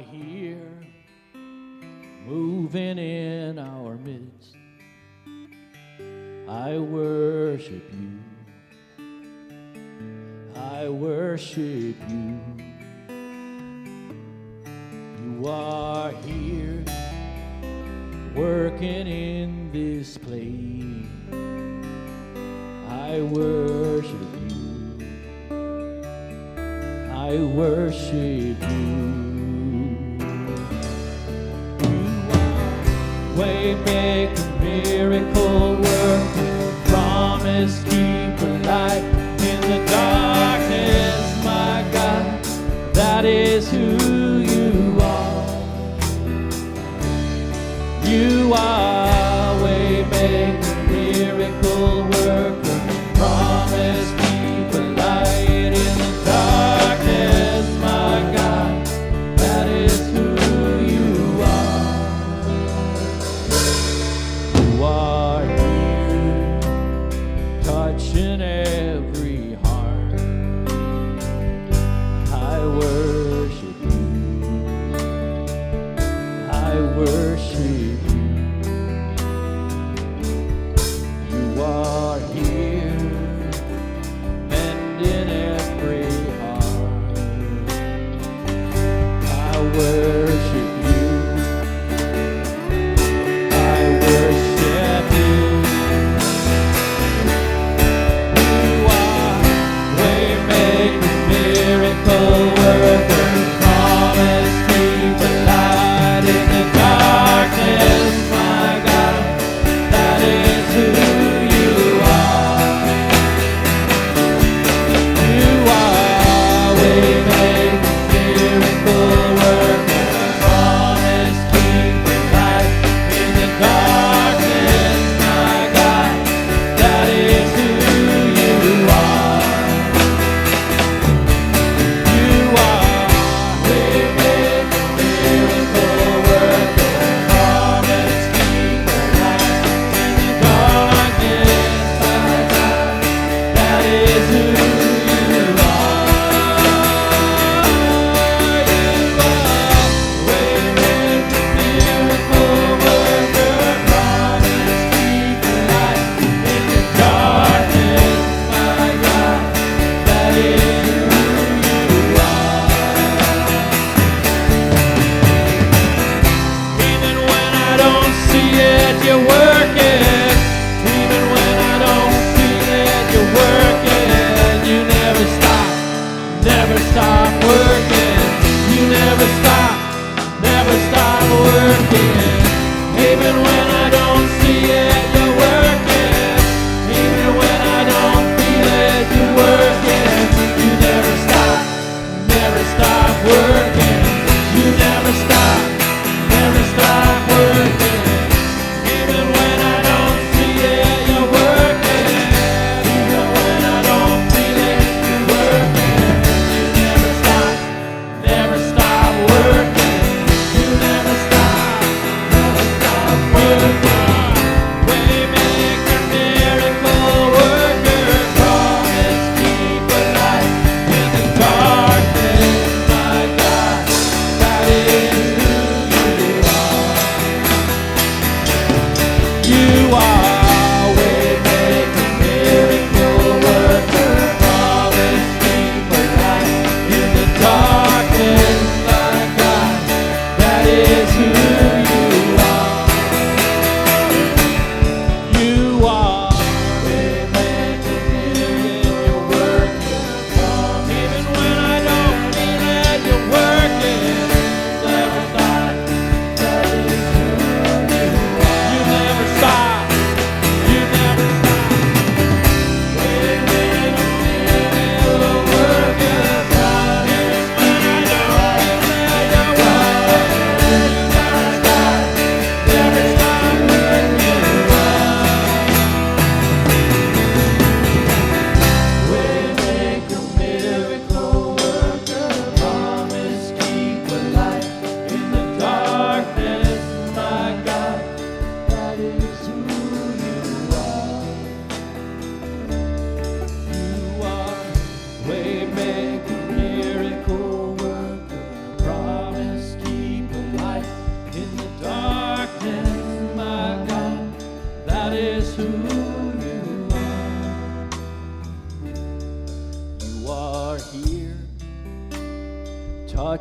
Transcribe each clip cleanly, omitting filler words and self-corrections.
here, moving in our midst. I worship you. I worship you. You are here, working in this place. I worship you. I worship you. Waymaker, miracle worker, promise keeper, light in the darkness, my God, that is who you are. You are waymaker, miracle worker, promise keeper, light in the darkness, my God, that is who you are. You are here, touching every heart. I worship you. I worship you. You are here, mending every heart. I worship you. I worship you. You are waymaker, miracle worker, promise keeper, light in the darkness, my God, that is who you are. You are waymaker, miracle worker, promise keeper, light in the darkness, my God, that is who you are. You are waymaker, miracle worker, promise keeper, light in the darkness, my God, that is who you are. You are waymaker, miracle worker, promise keeper, light in the darkness, my God, that is who you are. Even when I don't see it, you're working. Even when I don't feel it, you're working. You never stop working. You never stop working. Even when I don't see it, you're working. Even when I don't feel it, you're working. You never stop working. You never stop working. Even when I don't see it, you're working. Even when I don't feel it, you're working. You never stop working. You never stop working.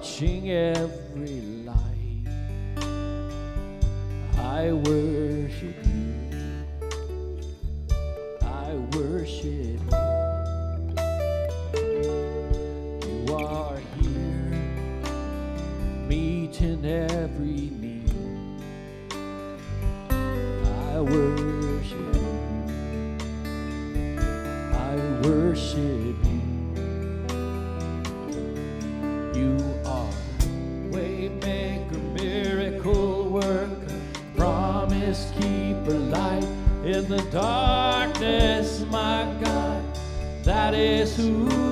watching every light. I worship you. I worship you. You are here, meeting every need. I worship you. I worship you. You are waymaker, miracle worker, promise keeper, light in the darkness, my God. That is who